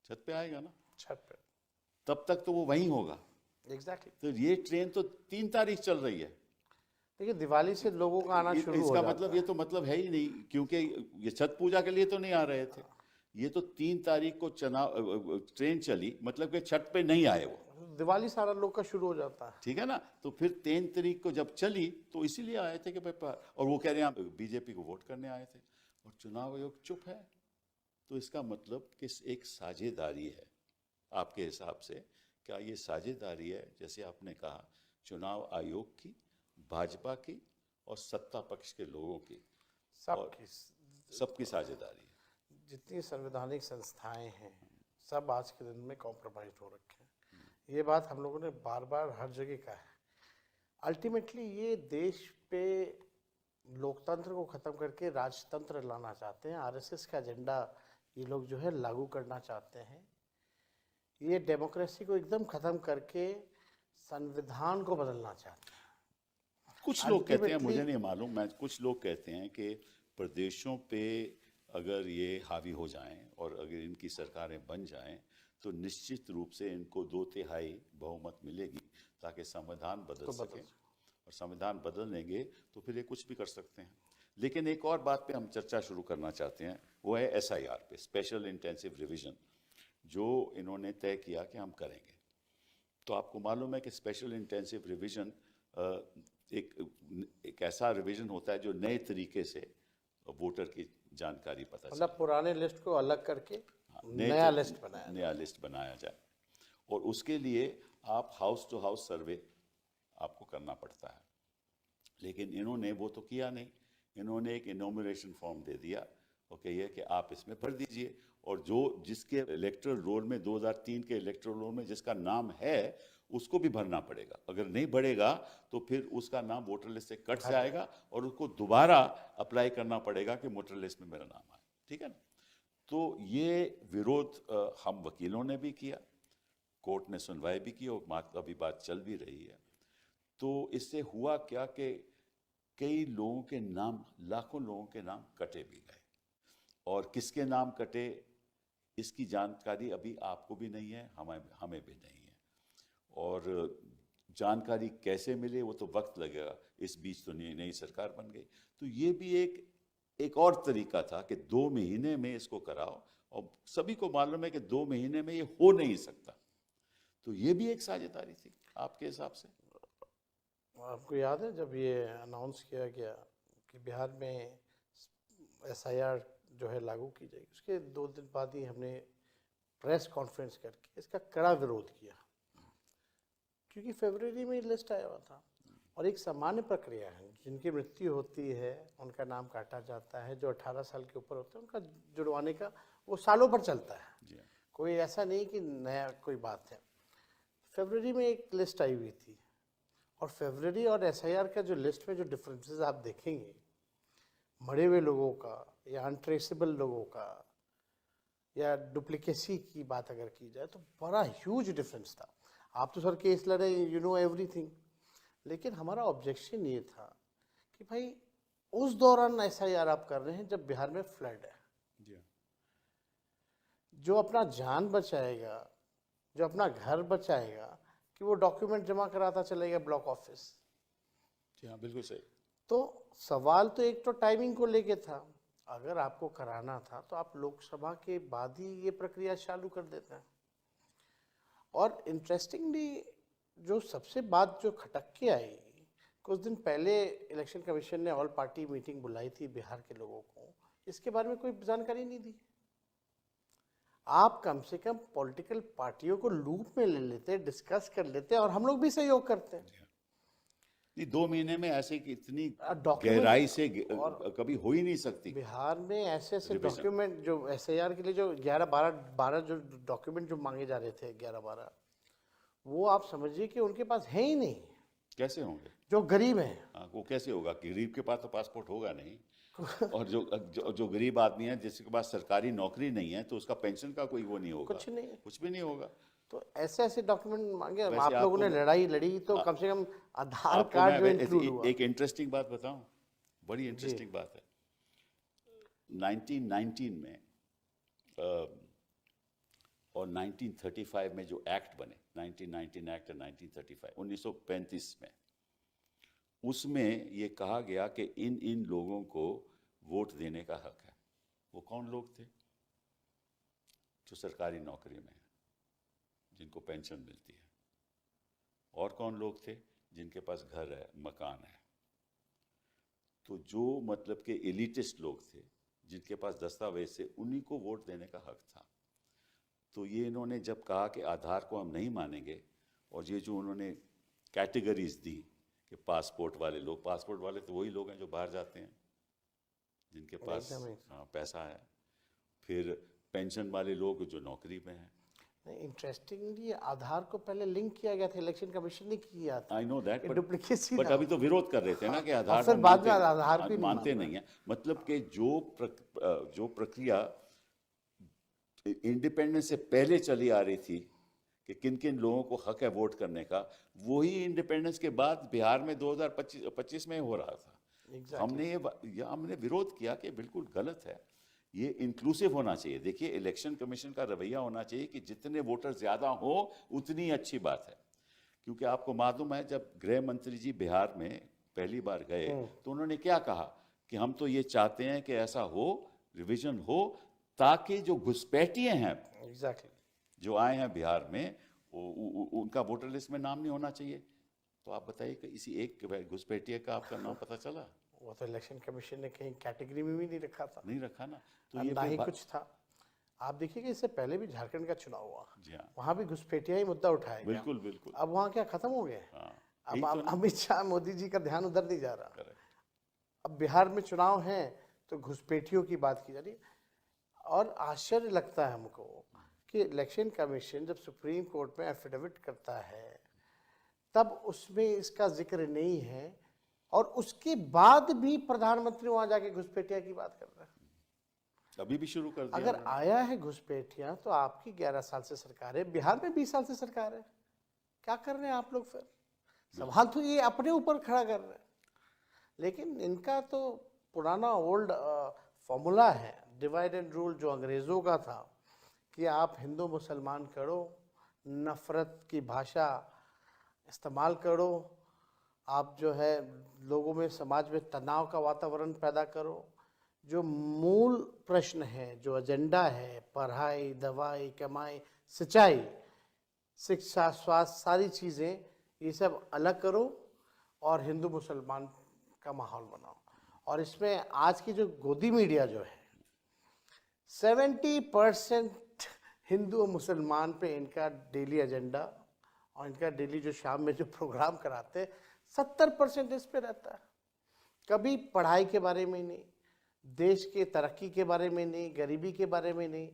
छठ पे आएगा ना, छठ पे। तब तक तो वो वहीं होगा। एग्जैक्टली। तो ये ट्रेन तो 3 तारीख चल रही है। देखिए, दिवाली से लोगों का आना शुरू हो इसका जाता मतलब है। ये तो मतलब है ही नहीं, क्योंकि ये छठ पूजा के लिए तो नहीं आ रहे थे। ये तो 3 तारीख को ट्रेन चली, मतलब कि छठ पे नहीं आए वो, दिवाली सारा लोग का शुरू हो जाता है। ठीक है ना। तो फिर 3 तारीख को जब चली तो इसीलिए आए थे कि भाई, और वो कह रहे हैं बीजेपी को वोट करने आए थे, और चुनाव आयोग चुप है। तो इसका मतलब कि एक साझेदारी है। आपके हिसाब से क्या ये साझेदारी है, जैसे आपने कहा, चुनाव आयोग की, भाजपा की और सत्ता पक्ष के लोगों की, सबकी साझेदारी है? जितनी संवैधानिक संस्थाएं हैं सब आज के दिन में कॉम्प्रोमाइज हो रखे हैं। ये बात हम लोगों ने बार बार हर जगह कहा है। अल्टीमेटली ये देश पे लोकतंत्र को ख़त्म करके राजतंत्र लाना चाहते हैं। आरएसएस का एजेंडा ये लोग जो है लागू करना चाहते हैं। ये डेमोक्रेसी को एकदम ख़त्म करके संविधान को बदलना चाहते हैं। कुछ लोग कहते हैं, मुझे नहीं मालूम, कुछ लोग कहते हैं कि प्रदेशों पे अगर ये हावी हो जाएं और अगर इनकी सरकारें बन जाएं तो निश्चित रूप से इनको 2/3 बहुमत मिलेगी ताकि संविधान बदल सके, और संविधान बदल लेंगे तो फिर ये कुछ भी कर सकते हैं। लेकिन एक और बात पे हम चर्चा शुरू करना चाहते हैं, वो है SIR पे, स्पेशल इंटेंसिव रिवीजन, जो इन्होंने तय किया कि हम करेंगे। तो आपको मालूम है कि स्पेशल इंटेंसिव रिवीजन एक ऐसा रिवीजन होता है जो नए तरीके से वोटर की जानकारी पता चले, मतलब पुराने लिस्ट को अलग करके नया लिस्ट बनाया जाए। और उसके लिए आप हाउस टू हाउस सर्वे आपको करना पड़ता है, लेकिन इन्होंने वो तो किया नहीं। इन्होंने एक इनोमिनेशन फॉर्म दे दिया, ओके, ये कि आप इसमें भर दीजिए, और जिसके इलेक्टोरल रोल में 2003 के इलेक्टोरल रोल में जिसका नाम है उसको भी भरना पड़ेगा। अगर नहीं भरेगा तो फिर उसका नाम वोटर लिस्ट से कट जाएगा और उसको दोबारा अप्लाई करना पड़ेगा कि वोटर लिस्ट में मेरा नाम आए, ठीक है ना। तो ये विरोध हम वकीलों ने भी किया, कोर्ट ने सुनवाई भी की, और अभी बात चल भी रही है। तो इससे हुआ क्या कि कई लोगों के नाम, लाखों लोगों के नाम कटे भी गए, और किसके नाम कटे इसकी जानकारी अभी आपको भी नहीं है, हमें भी नहीं है। और जानकारी कैसे मिले वो तो वक्त लगेगा, इस बीच तो नई सरकार बन गई। तो ये भी एक और तरीका था कि 2 महीने में इसको कराओ, और सभी को मालूम है कि 2 महीने में ये हो नहीं सकता। तो ये भी एक साझेदारी थी आपके हिसाब से? आपको याद है जब ये अनाउंस किया गया कि बिहार में SIR जो है लागू की जाएगी, उसके 2 दिन बाद ही हमने प्रेस कॉन्फ्रेंस करके इसका कड़ा विरोध किया, क्योंकि फरवरी में लिस्ट आया हुआ था। और एक सामान्य प्रक्रिया है, जिनकी मृत्यु होती है उनका नाम काटा जाता है, जो 18 साल के ऊपर होते हैं उनका जुड़वाने का वो सालों पर चलता है, कोई ऐसा नहीं कि नया कोई बात है। फरवरी में एक लिस्ट आई हुई थी, और फरवरी और SIR का जो लिस्ट में जो डिफरेंसेस आप देखेंगे, मरे हुए लोगों का या अनट्रेसेबल लोगों का या डुप्लीकेसी की बात अगर की जाए तो बड़ा ह्यूज डिफरेंस था। आप तो सर केस लड़े, यू नो एवरीथिंग, लेकिन हमारा ऑब्जेक्शन ये था कि भाई उस दौरान SIR आप कर रहे हैं जब बिहार में फ्लड है। जो अपना जान बचाएगा, जो अपना घर बचाएगा, कि वो डॉक्यूमेंट जमा कराता चलेगा ब्लॉक ऑफिस। जी हाँ, बिल्कुल सही। तो सवाल तो एक तो टाइमिंग को लेके था, अगर आपको कराना था तो आप लोकसभा के बाद ही ये प्रक्रिया चालू कर देते हैं। और इंटरेस्टिंगली जो सबसे बात जो खटक के आई, कुछ दिन पहले इलेक्शन कमीशन ने ऑल पार्टी मीटिंग बुलाई थी बिहार के लोगों को, इसके बारे में कोई जानकारी नहीं दी। आप कम से कम पॉलिटिकल पार्टियों को लूप में ले लेते, डिस्कस कर लेते, और हम लोग भी सहयोग करते हैं। 2 महीने में ऐसे कि इतनी गहराई से कभी हो ही नहीं सकती। बिहार में ऐसे डॉक्यूमेंट जो SIR के लिए जो 11-12 जो डॉक्यूमेंट जो मांगे जा रहे थे 11-12, वो आप समझिए कि उनके पास है ही नहीं। कैसे होंगे? जो गरीब हैं, वो कैसे होगा? गरीब के पास तो पासपोर्ट होगा नहीं। और जो गरीब आदमी है जिसके पास सरकारी नौकरी नहीं है तो उसका पेंशन का कोई वो नहीं होगा, कुछ भी नहीं होगा। तो ऐसे डॉक्यूमेंट मांगे। आप लोगों ने लड़ाई लड़ी तो कम से कम आधार कार्ड में इंक्लूड हुआ। एक इंटरेस्टिंग बात बताऊं, बड़ी इंटरेस्टिंग बात है। 1919 में और 1935 में जो एक्ट बने, 1919 एक्ट और 1935, 1935 में, उसमें ये कहा गया कि इन लोगों को वोट देने का हक है। वो कौन लोग थे? जो सरकारी नौकरी में है, जिनको पेंशन मिलती है। और कौन लोग थे? जिनके पास घर है, मकान है। तो जो मतलब के एलिटिस्ट लोग थे, जिनके पास दस्तावेज से, उन्हीं को वोट देने का हक था। तो ये इन्होंने जब कहा कि आधार को हम नहीं मानेंगे, और ये जो उन्होंने कैटेगरीज दी कि पासपोर्ट वाले लोग, पासपोर्ट वाले तो वही लोग हैं जो बाहर जाते हैं, जिनके पास पैसा है। फिर पेंशन वाले लोग जो नौकरी में हैं। इंटरेस्टिंगली आधार को पहले लिंक किया गया था, इलेक्शन कमिशन ने किया था। I know that, duplicacy, but अभी तो विरोध कर रहे थे ना कि आधार फिर बाद में आधार भी मानते नहीं है। मतलब कि जो प्रक्रिया इंडिपेंडेंस से पहले चली आ रही थी कि किन किन लोगों को हक है वोट करने का, वही इंडिपेंडेंस के बाद बिहार में 2025 में हो रहा था। हमने विरोध किया कि बिल्कुल गलत है। ये इंक्लूसिव होना चाहिए। देखिए, इलेक्शन कमीशन का रवैया होना चाहिए कि जितने वोटर ज्यादा हो उतनी अच्छी बात है। क्योंकि आपको मालूम है, जब गृह मंत्री जी बिहार में पहली बार गए तो उन्होंने क्या कहा कि हम तो ये चाहते हैं कि ऐसा हो, रिवीजन हो, ताकि जो घुसपैठिए हैं एग्जैक्टली जो आए हैं बिहार में, उनका वोटर लिस्ट में नाम नहीं होना चाहिए। तो आप बताइए कि इसी एक घुसपैठिए का आपका नाम पता चला? वो तो इलेक्शन कमीशन ने कहीं कैटेगरी में भी नहीं रखा था, नहीं रखा ना। तो और ये ना फिर ही कुछ था। आप देखिए कि इससे पहले भी झारखंड का चुनाव हुआ, जी हाँ, वहां भी घुसपैठिया ही मुद्दा उठाया गया। बिल्कुल बिल्कुल। अब वहां क्या खत्म हो गए? हाँ, अब यही तो ना। अमित शाह मोदी जी का ध्यान उधर नहीं जा रहा। करेक्ट। अब बिहार में चुनाव है तो घुसपैठियों की बात की जा रही है। और आश्चर्य लगता है हमको कि इलेक्शन कमीशन जब सुप्रीम कोर्ट में एफिडेविट करता है तब उसमें इसका जिक्र नहीं है, और उसके बाद भी प्रधानमंत्री वहां जाके घुसपैठिया की बात कर रहे हैं। अभी भी शुरू कर दिया अगर उन्होंने। आया है घुसपैठिया तो आपकी 11 साल से सरकार है, बिहार में 20 साल से सरकार है, क्या कर रहे हैं आप लोग? फिर सवाल तो ये अपने ऊपर खड़ा कर रहे हैं। लेकिन इनका तो पुराना ओल्ड फॉर्मूला है, डिवाइड एंड रूल, जो अंग्रेज़ों का था कि आप हिंदू मुसलमान करो, नफ़रत की भाषा इस्तेमाल करो, आप जो है लोगों में, समाज में तनाव का वातावरण पैदा करो। जो मूल प्रश्न है, जो एजेंडा है, पढ़ाई, दवाई, कमाई, सिंचाई, शिक्षा, स्वास्थ्य, सारी चीज़ें, ये सब अलग करो और हिंदू मुसलमान का माहौल बनाओ। और इसमें आज की जो गोदी मीडिया जो है, 70% हिंदू और मुसलमान पे इनका डेली एजेंडा, और इनका डेली जो शाम में जो प्रोग्राम कराते हैं, 70% इस पे रहता है। कभी पढ़ाई के बारे में नहीं, देश के तरक्की के बारे में नहीं, गरीबी के बारे में नहीं।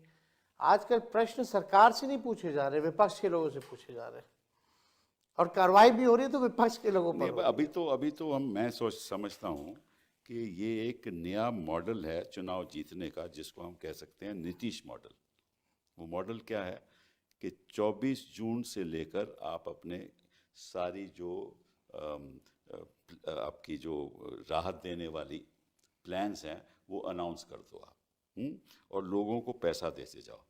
आजकल प्रश्न सरकार से नहीं पूछे जा रहे, विपक्ष के लोगों से पूछे जा रहे हैं, और कार्रवाई भी हो रही है तो विपक्ष के लोगों पर नहीं, हो रही है। अभी तो मैं समझता हूँ कि ये एक नया मॉडल है चुनाव जीतने का, जिसको हम कह सकते हैं नीतीश मॉडल। वो मॉडल क्या है कि 24 जून से लेकर आप अपने सारी जो आपकी जो राहत देने वाली प्लान्स हैं वो अनाउंस कर दो आप। और लोगों को पैसा देते जाओ,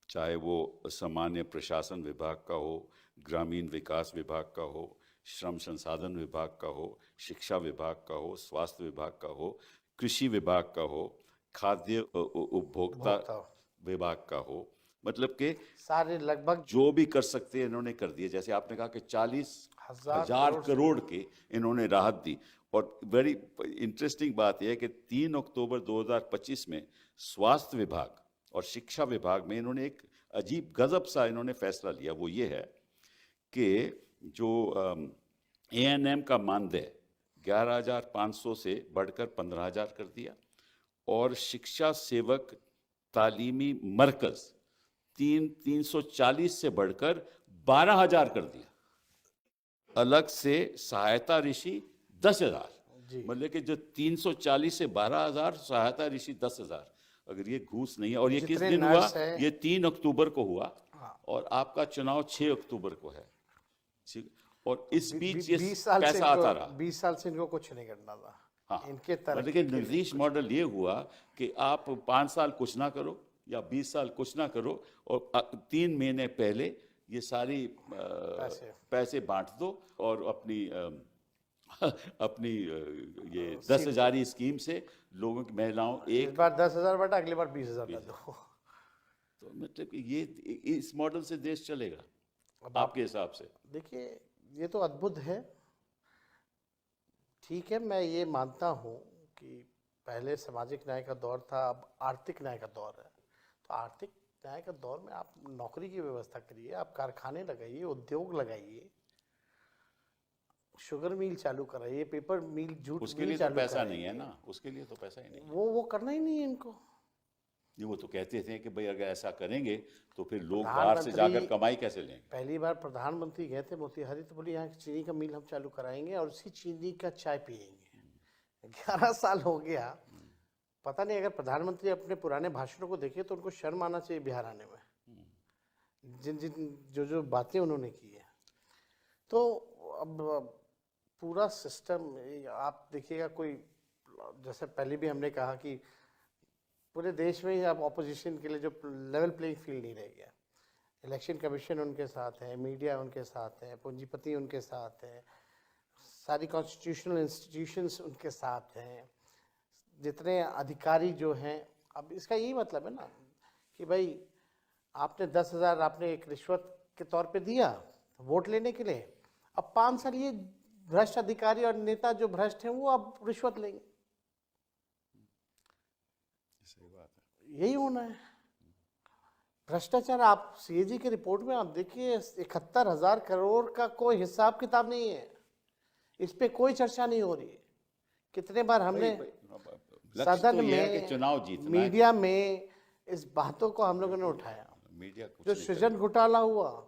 चाहे वो सामान्य प्रशासन विभाग का हो, ग्रामीण विकास विभाग का हो, श्रम संसाधन विभाग का हो, शिक्षा विभाग का हो, स्वास्थ्य विभाग का हो, कृषि विभाग का हो, खाद्य उपभोक्ता विभाग का हो। मतलब कि सारे लगभग जो भी कर सकते हैं इन्होंने कर दिए। जैसे आपने कहा कि 40,000 करोड़ की इन्होंने राहत दी। और वेरी इंटरेस्टिंग बात यह है कि 3 अक्टूबर 2025 में स्वास्थ्य विभाग और शिक्षा विभाग में इन्होंने एक अजीब गजब सा इन्होंने फैसला लिया। वो ये है कि जो ANM का मानदेय 11,500 से बढ़कर 15,000 कर दिया, और शिक्षा सेवक तालीमी मरकज 340 से बढ़कर 12,000 कर दिया। अलग से सहायता ऋषि 10,000। मतलब कि जो 340 से 12,000, सहायता ऋषि 10,000। अगर ये घूस नहीं है, और ये किस दिन हुआ? ये 3 अक्टूबर को हुआ, और आपका चुनाव 6 अक्टूबर को है। और इस बीच ये पैसा आता रहा। 20 साल से इनको कुछ नहीं करना था। हाँ, इनके मतलब कि नीतीश मॉडल ये हुआ कि आप 5 साल कुछ ना करो या 20 साल कुछ ना करो, और 3 महीने पहले ये सारी पैसे बांट दो, और अपनी ये 10,000 स्कीम से लोगों की महिलाओं इस बार 10,000 बटा, अगली बार 20,000 कर दो। तो मतलब कि ये इस मॉडल से देश चलेगा आपके हिसाब से? देखिए, ये तो अद्भुत है। ठीक है, मैं ये मानता हूँ कि पहले सामाजिक न्याय का दौर था, अब आर्थिक न्याय का दौर है। तो आर्थिक न्याय का दौर में आप नौकरी की व्यवस्था करिए, आप कारखाने लगाइए, उद्योग लगाइए, शुगर मिल चालू कराइए, पेपर मिल, जूट उसके मिल लिए तो चालू पैसा कराइए। नहीं है ना, उसके लिए तो पैसा ही नहीं है। वो करना ही नहीं है इनको। वो तो कहते थे कि भाई अगर ऐसा करेंगे तो फिर लोग बाहर से जाकर कमाई कैसे लेंगे। पहली बार प्रधानमंत्री गए थे मोतिहारी, तो बोले यहाँ चीनी का मिल हम चालू कराएंगे और उसी चीनी का चाय पियेंगे। 11 साल हो गया, पता नहीं, अगर प्रधानमंत्री अपने पुराने भाषणों को देखे तो उनको शर्म आना चाहिए बिहार आने में, जिन जिन जो बातें उन्होंने की है। तो अब पूरा सिस्टम आप देखिएगा, कोई जैसे पहले भी हमने कहा कि पूरे देश में ही अब ऑपोजिशन के लिए जो लेवल प्लेइंग फील्ड नहीं रह गया। इलेक्शन कमीशन उनके साथ है, मीडिया उनके साथ है, पूंजीपति उनके साथ है, सारी कॉन्स्टिट्यूशनल इंस्टीट्यूशंस उनके साथ हैं, जितने अधिकारी जो हैं। अब इसका यही मतलब है ना कि भाई आपने 10,000 आपने एक रिश्वत के तौर पे दिया वोट लेने के लिए, अब 5 साल ये भ्रष्ट अधिकारी और नेता जो भ्रष्ट हैं वो अब रिश्वत लेंगे। सही बात है। यही होना है भ्रष्टाचार। आप सीएजी की रिपोर्ट में आप देखिए 71,000 करोड़ का कोई हिसाब किताब नहीं है, इस पे कोई चर्चा नहीं हो रही है। कितने बार हमने लक्ष्य सदन तो ये है में, कि चुनाव जीतना है। मीडिया में इस बातों को हम लोगों ने उठाया। मीडिया कुछ जो नहीं सृजन घोटाला हुआ,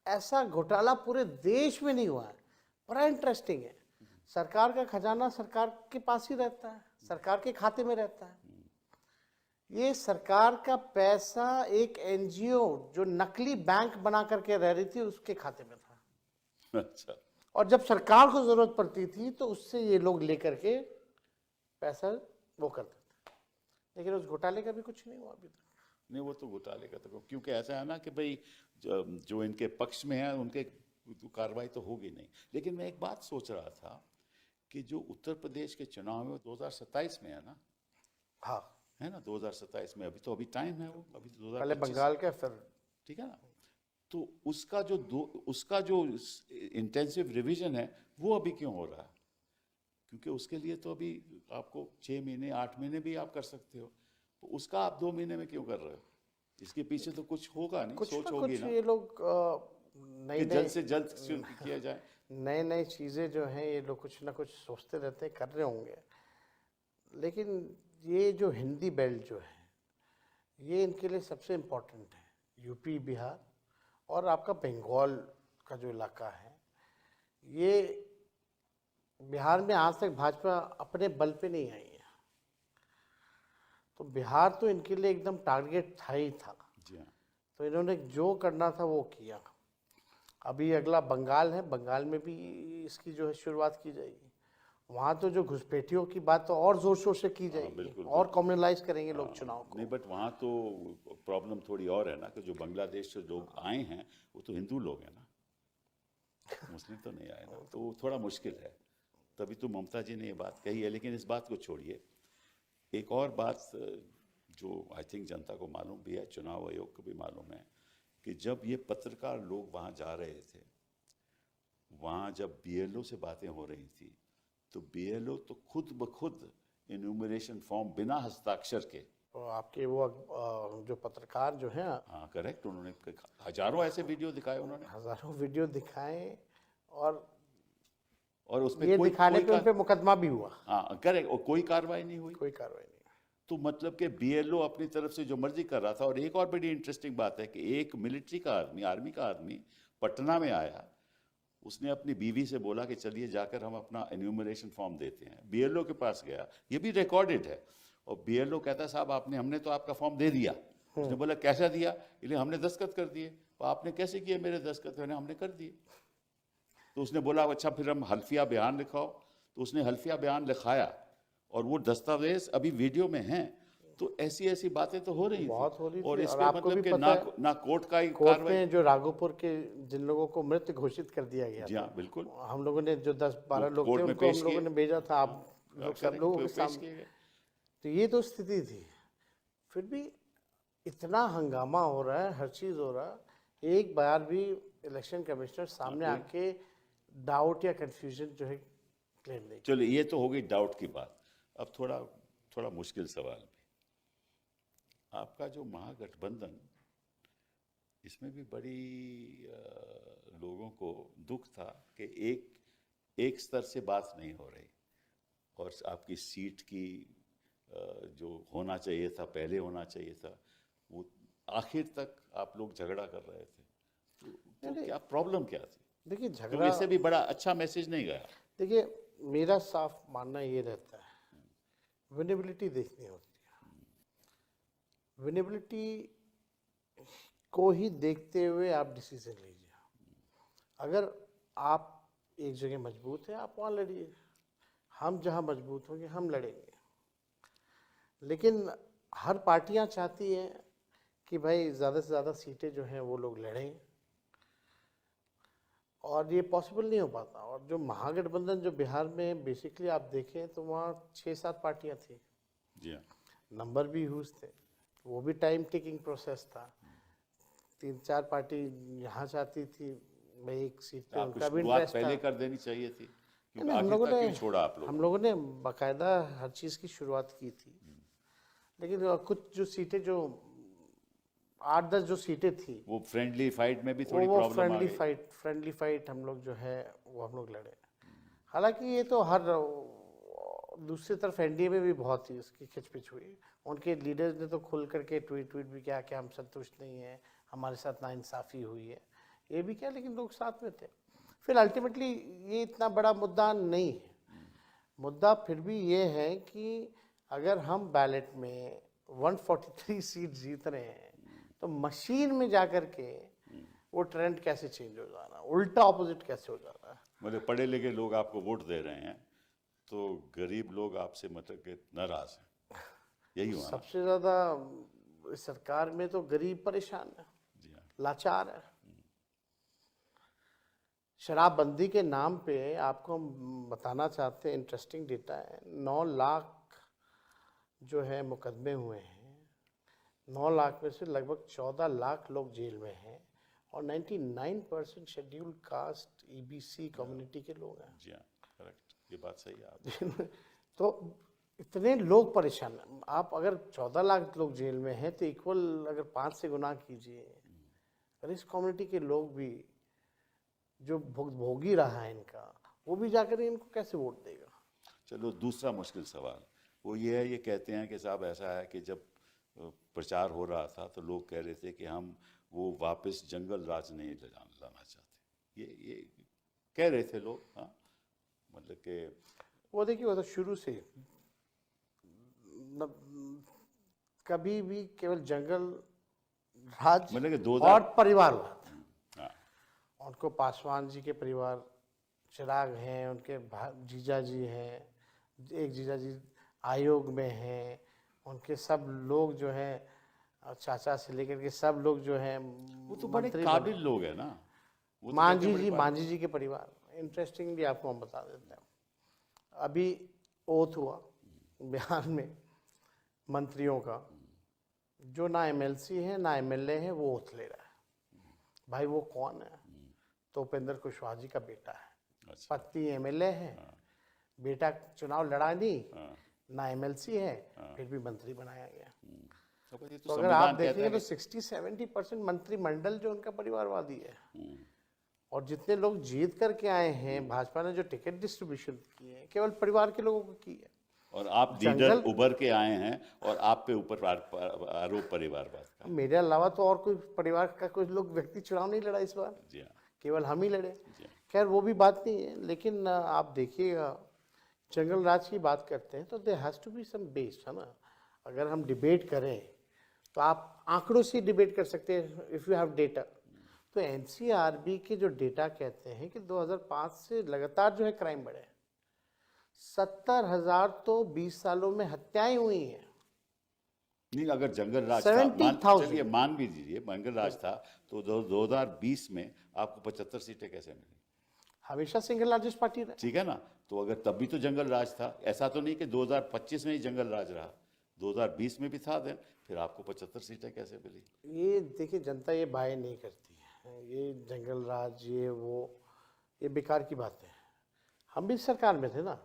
ऐसा घोटाला पूरे देश में नहीं हुआ है। बड़ा इंटरेस्टिंग है, सरकार का खजाना सरकार के पास ही रहता है, सरकार के खाते में रहता है। ये सरकार का पैसा एक एनजीओ जो नकली बैंक बना करके रह रही थी उसके खाते में था। अच्छा। और जब सरकार को जरूरत पड़ती थी तो उससे ये लोग लेकर के पैसा वो करते थे, लेकिन उस घोटाले का भी कुछ नहीं हुआ अभी तक। नहीं, वो तो घोटाले का तो, क्योंकि ऐसा है ना कि भाई जो इनके पक्ष में है उनके तो कार्रवाई तो होगी नहीं। लेकिन मैं एक बात सोच रहा था कि जो उत्तर प्रदेश के चुनाव में 2027 में है ना, हाँ, है ना, 2027 में, अभी टाइम है, वो अभी तो पहले 2025, बंगाल का फिर ठीक है ना। तो उसका जो इंटेंसिव रिवीजन है वो अभी क्यों हो रहा है? क्योंकि उसके लिए तो अभी आपको 6 महीने 8 महीने भी आप कर सकते हो, तो उसका आप 2 महीने में क्यों कर रहे हो? इसके पीछे तो कुछ होगा नहीं, कुछ सोच ना होगी कुछ ना ये लोग कि जल्द से जल्द शुरू किया जाए। नए नए चीज़ें जो हैं ये लोग कुछ ना कुछ सोचते रहते हैं, कर रहे होंगे। लेकिन ये जो हिंदी बेल्ट जो है ये इनके लिए सबसे इम्पोर्टेंट है। यूपी, बिहार और आपका बंगाल का जो इलाका है, ये बिहार में आज तक भाजपा अपने बल पे नहीं आई है, तो बिहार तो इनके लिए एकदम टारगेट था ही था। जी हाँ। तो इन्होंने जो करना था वो किया। अभी अगला बंगाल है, बंगाल में भी इसकी जो है शुरुआत की जाएगी। वहाँ तो जो घुसपैठियों की बात तो और जोर शोर से की जाएगी, बिल्कुल, और कम्युनलाइज करेंगे लोग चुनाव को। नहीं, बट वहाँ तो प्रॉब्लम थोड़ी और है ना कि जो बांग्लादेश से लोग आए हैं वो तो हिंदू लोग हैं ना, मुस्लिम तो नहीं आए ना, तो वो थोड़ा मुश्किल है। तभी तो ममता जी ने ये बात कही है। लेकिन इस बात को छोड़िए, एक और बात जो आई थिंक जनता को मालूम भी है, चुनाव आयोग को भी मालूम है, कि जब ये पत्रकार लोग वहाँ जा रहे थे, वहाँ जब बीएलओ से बातें हो रही थी, तो बीएलओ तो खुद ब खुद इन्यूमरेशन फॉर्म बिना हस्ताक्षर के, तो आपके वो जो पत्रकार जो हैं, हाँ करेक्ट, उन्होंने हजारों ऐसे वीडियो दिखाए उन्होंने, हजारों वीडियो दिखाए, और उसमें ये दिखाने पे उन पे मुकदमा भी हुआ, हाँ करेक्ट, और कोई कार्रवाई नहीं हुई। कोई कार्रवाई नहीं। तो मतलब कि बीएलओ अपनी तरफ से जो मर्जी कर रहा था। और एक और बड़ी इंटरेस्टिंग बात है कि एक मिलिट्री का आदमी, आर्मी का आदमी पटना में आया, उसने अपनी बीवी से बोला कि चलिए जाकर हम अपना एन्यूमरेशन फॉर्म देते हैं। बीएलओ के पास गया, ये भी रिकॉर्डेड है, और बीएलओ कहता है साहब हमने तो आपका फॉर्म दे दिया। उसने बोला कैसा दिया? इसलिए हमने दस्तखत कर दिए। तो आपने कैसे किए मेरे दस्तखत? हमने कर दिए। तो उसने बोला अच्छा फिर हम हल्फिया बयान लिखाओ। तो उसने हल्फिया बयान लिखाया, और वो दस्तावेज अभी वीडियो में हैं। तो ऐसी ऐसी बातें तो हो रही बहुत हो रही थी। और थी। इस और पे आपको मतलब भी कि पता है, ना कोर्ट का ही कोर्ट कार्रवाई। में जो राघोपुर के जिन लोगों को मृत घोषित कर दिया गया जी था, हाँ बिल्कुल, हम लोगों ने जो 10-12 लोग कोर्ट थे में उनको हम पेश लोगों किए। ने भेजा था, आप लोग सब लोगों के पेश सामने। किए गए। तो ये तो स्थिति थी। फिर भी इतना हंगामा हो रहा है, हर चीज़ हो रहा है, एक बार भी इलेक्शन कमिश्नर सामने आके डाउट या कंफ्यूजन जो है क्लेम नहीं। चलो ये तो हो गई डाउट की बात। अब थोड़ा मुश्किल सवाल भी, आपका जो महागठबंधन, इसमें भी बड़ी लोगों को दुख था कि एक स्तर से बात नहीं हो रही, और आपकी सीट की जो होना चाहिए था, पहले होना चाहिए था, वो आखिर तक आप लोग झगड़ा कर रहे थे। तो क्या प्रॉब्लम क्या थी? देखिए तो झगड़ा, इससे भी बड़ा अच्छा मैसेज नहीं गया। देखिए मेरा साफ मानना ये रहता है, विनेबिलिटी देखनी होती है। विनेबिलिटी को ही देखते हुए आप डिसीजन लीजिए। अगर आप एक जगह मजबूत हैं, आप वहाँ लड़िए। हम जहाँ मजबूत होंगे हम लड़ेंगे। लेकिन हर पार्टियां चाहती हैं कि भाई ज़्यादा से ज़्यादा सीटें जो हैं वो लोग लड़ें, और ये पॉसिबल नहीं हो पाता। और जो महागठबंधन जो बिहार में बेसिकली आप देखें तो वहाँ 6-7 पार्टियां थी, जी हाँ। नंबर भी ह्यूज थे, वो भी टाइम टेकिंग प्रोसेस था। 3-4 पार्टी यहाँ चाहती थी भाई एक सीट पे, आपको उनका भी शुरुआत इंटरेस्ट था। पहले कर देनी चाहिए थी, क्योंकि नहीं, आखिर तक क्यों छोड़ा आप हम लोगों लोगों ने बाकायदा हर चीज़ की शुरुआत की थी, लेकिन कुछ जो सीटें जो 8-10 जो सीटें थी वो फ्रेंडली फाइट में भी थोड़ी वो प्रॉब्लम आ गई। फ्रेंडली फाइट हम लोग जो है वो हम लोग लड़े। हालांकि ये तो हर दूसरी तरफ एनडीए में भी बहुत ही इसकी खिचपिच हुई। उनके लीडर्स ने तो खुल करके ट्वीट भी किया कि हम संतुष्ट नहीं हैं, हमारे साथ नाइंसाफ़ी हुई है, ये भी क्या, लेकिन लोग साथ में थे। फिर अल्टीमेटली ये इतना बड़ा मुद्दा नहीं है। मुद्दा फिर भी ये है कि अगर हम बैलेट में 143 सीट जीत रहे हैं तो मशीन में जाकर के वो ट्रेंड कैसे चेंज हो जाना, उल्टा ऑपोजिट कैसे हो जाना है। मतलब पढ़े लिखे लोग आपको वोट दे रहे हैं तो गरीब लोग आपसे मतलब कि नाराज हैं, यही हुआ ना? सबसे ज़्यादा इस सरकार में तो गरीब परेशान है, जी हाँ। लाचार है। शराबबंदी के नाम पे आपको हम बताना चाहते हैं, इंटरेस्टिंग डेटा है, 9 लाख जो है मुकदमे हुए हैं, 9 लाख में से लगभग 14 लाख लोग जेल में हैं, और 99% शेड्यूल्ड कास्ट ईबीसी कम्युनिटी के लोग हैं। जी हाँ, करेक्ट, ये बात सही है आपकी। तो इतने लोग परेशान हैं। आप अगर 14 लाख लोग जेल में हैं तो इक्वल अगर 5 से गुना कीजिए, अगर इस कम्युनिटी के लोग भी जो भोगी रहा है इनका, वो भी जाकर इनको कैसे वोट देगा? चलो दूसरा मुश्किल सवाल वो ये है, ये कहते हैं कि साहब ऐसा है कि जब प्रचार हो रहा था तो लोग कह रहे थे कि हम वो वापस जंगल राज नहीं लाना चाहते, ये कह रहे थे लोग। हाँ, मतलब कि वो देखिए, वो तो शुरू से कभी भी केवल जंगल राज मतलब कि और परिवारवाद। हाँ, उनको पासवान जी के परिवार, चिराग हैं, उनके जीजा जी हैं, एक जीजा जी आयोग में हैं, उनके सब लोग जो हैं चाचा से लेकर के सब लोग जो हैं वो तो बड़े काबिल लोग हैं ना। वो तो मांझी जी के परिवार। इंटरेस्टिंगली आपको हम बता देते हैं, अभी ओथ हुआ बिहार में मंत्रियों का, जो ना एमएलसी है ना एमएलए है, वो ओथ ले रहा है। भाई वो कौन है? तो उपेंद्र कुशवाहा जी का बेटा है। अच्छा। पत्नी एमएलए है, बेटा चुनाव लड़ा नहीं, ना एमएलसी है, फिर भी मंत्री बनाया गया। तो अगर आप देखेंगे तो 60-70% मंत्रिमंडल जो उनका परिवारवादी है। और जितने लोग जीत करके आए हैं, भाजपा ने जो टिकट डिस्ट्रीब्यूशन की है केवल परिवार के लोगों को की है। और आप लीडर उभर के आए हैं और आप पे ऊपर आरोप परिवारवाद का। मेरे अलावा तो और कोई परिवार का कोई लोग व्यक्ति चुनाव नहीं लड़ा इस बार, जी हाँ, केवल हम ही लड़े। खैर वो भी बात नहीं है, लेकिन आप देखिएगा, जंगल राज की बात करते हैं तो there has to be some base, है ना। अगर हम डिबेट करें तो आप आंकड़ों से डिबेट कर सकते हैं, इफ़ यू हैव डेटा। तो एनसीआरबी के जो डेटा कहते हैं कि 2005 से लगातार जो है क्राइम बढ़े, 70,000 तो 20 सालों में हत्याएं हुई हैं। नहीं, अगर जंगल राज 70,000 चलिए मान भी दीजिए जंगल राज था तो 2020 में आपको 75 सीटें कैसे मिली? हमेशा सिंगल लार्जेस्ट पार्टी रहे। ठीक है ना, तो अगर तब भी तो जंगल राज था, ऐसा तो नहीं कि 2025 में ही जंगल राज रहा, 2020 में भी था। देन फिर आपको 75 सीटें कैसे मिली? ये देखिए, जनता ये बाय नहीं करती है, ये जंगल राज ये बेकार की बात है। हम भी सरकार में थे ना,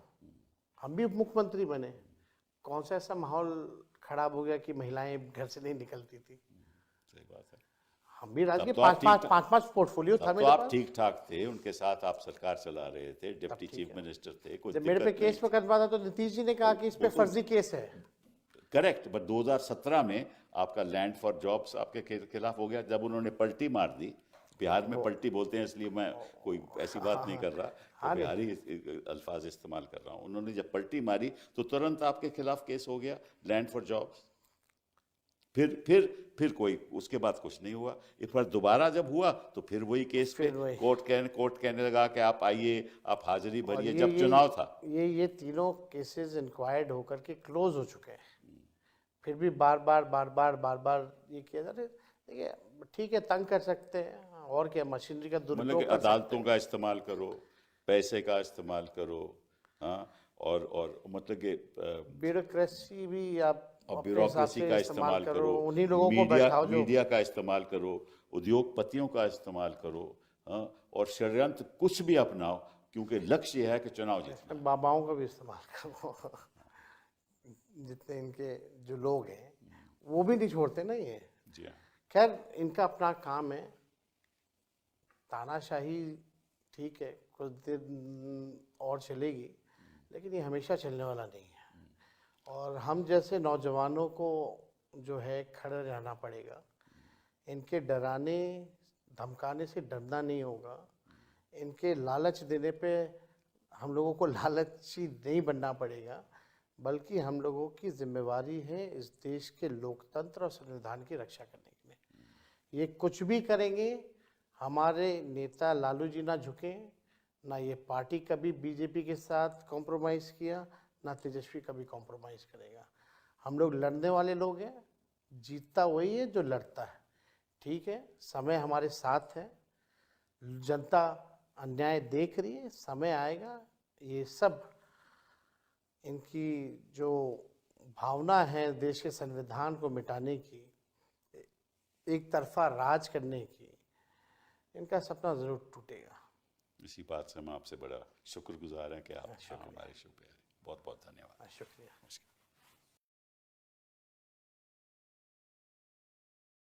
हम भी मुख्यमंत्री बने, कौन सा ऐसा माहौल खराब हो गया कि महिलाएं घर से नहीं निकलती थी? सही बात है। हम भी राज्य के तो 5-5 पोर्टफोलियो था तो मेरे आप पास। ठीक ठाक थे, उनके साथ आप सरकार चला रहे थे, डिप्टी चीफ मिनिस्टर थे, कोई जब मेरे पे केस मुकदमा था तो नीतीश जी ने कहा कि इस पे फर्जी केस है। करेक्ट, बट 2017 में आपका लैंड फॉर जॉब्स आपके खिलाफ हो गया, जब उन्होंने पलटी मार दी। बिहार में पलटी बोलते हैं, इसलिए मैं कोई ऐसी बात नहीं कर रहा, तो बिहारी अल्फाज इस्तेमाल कर रहा हूँ। उन्होंने जब पलटी मारी तो तुरंत आपके खिलाफ केस हो गया, लैंड फॉर जॉब्स। फिर कोई उसके बाद कुछ नहीं हुआ। एक बार दोबारा जब हुआ तो फिर वही केस पे कोर्ट कहने लगा कि आप आइए, आप हाजिरी भरिए, जब चुनाव था। ये तीनों केसेस इंक्वायर्ड होकर के क्लोज हो चुके हैं। फिर भी बार बार ये किया जा रहा है। देखिए ठीक है, तंग कर सकते हैं, और क्या, मशीनरी का मतलब दुरुपयोग कि कर सकते अदालतों का इस्तेमाल करो, पैसे का इस्तेमाल करो, हाँ, और मतलब कि हैं। ब्यूरोक्रेसी भी आप और अपने हिसाब ब्यूरोक्रेसी से का इस्तेमाल इस्तेमाल करो, करो, उन्हीं लोगों को मीडिया बैठाओ जो मीडिया का इस्तेमाल करो, उद्योगपतियों का इस्तेमाल करो, हाँ, और षड्यंत्र कुछ भी अपनाओ, क्योंकि लक्ष्य यह है कि चुनाव जीतना। इसमें बाबाओं का भी इस्तेमाल करो। जितने इनके जो लोग हैं वो भी नहीं छोड़ते ना ये। जी हाँ। खैर इनका अपना काम है, तानाशाही ठीक है, कुछ दिन और चलेगी, लेकिन ये हमेशा चलने वाला नहीं है। और हम जैसे नौजवानों को जो है खड़े रहना पड़ेगा। इनके डराने धमकाने से डरना नहीं होगा, इनके लालच देने पे हम लोगों को लालची नहीं बनना पड़ेगा, बल्कि हम लोगों की जिम्मेवारी है इस देश के लोकतंत्र और संविधान की रक्षा करने के लिए। ये कुछ भी करेंगे, हमारे नेता लालू जी ना झुके, ना ये पार्टी कभी बीजेपी के साथ कॉम्प्रोमाइज़ किया, ना तेजस्वी कभी कॉम्प्रोमाइज़ करेगा। हम लोग लड़ने वाले लोग हैं, जीतता वही है जो लड़ता है। ठीक है, समय हमारे साथ है, जनता अन्याय देख रही है, समय आएगा ये सब इनकी जो भावना है देश के संविधान को मिटाने की, एक तरफा राज करने की, इनका सपना ज़रूर टूटेगा। इसी बात से हम आपसे बड़ा शुक्रगुजार हैं कि आप हमारे शुक्रिया, बहुत बहुत धन्यवाद। शुक्रिया। नमस्कार।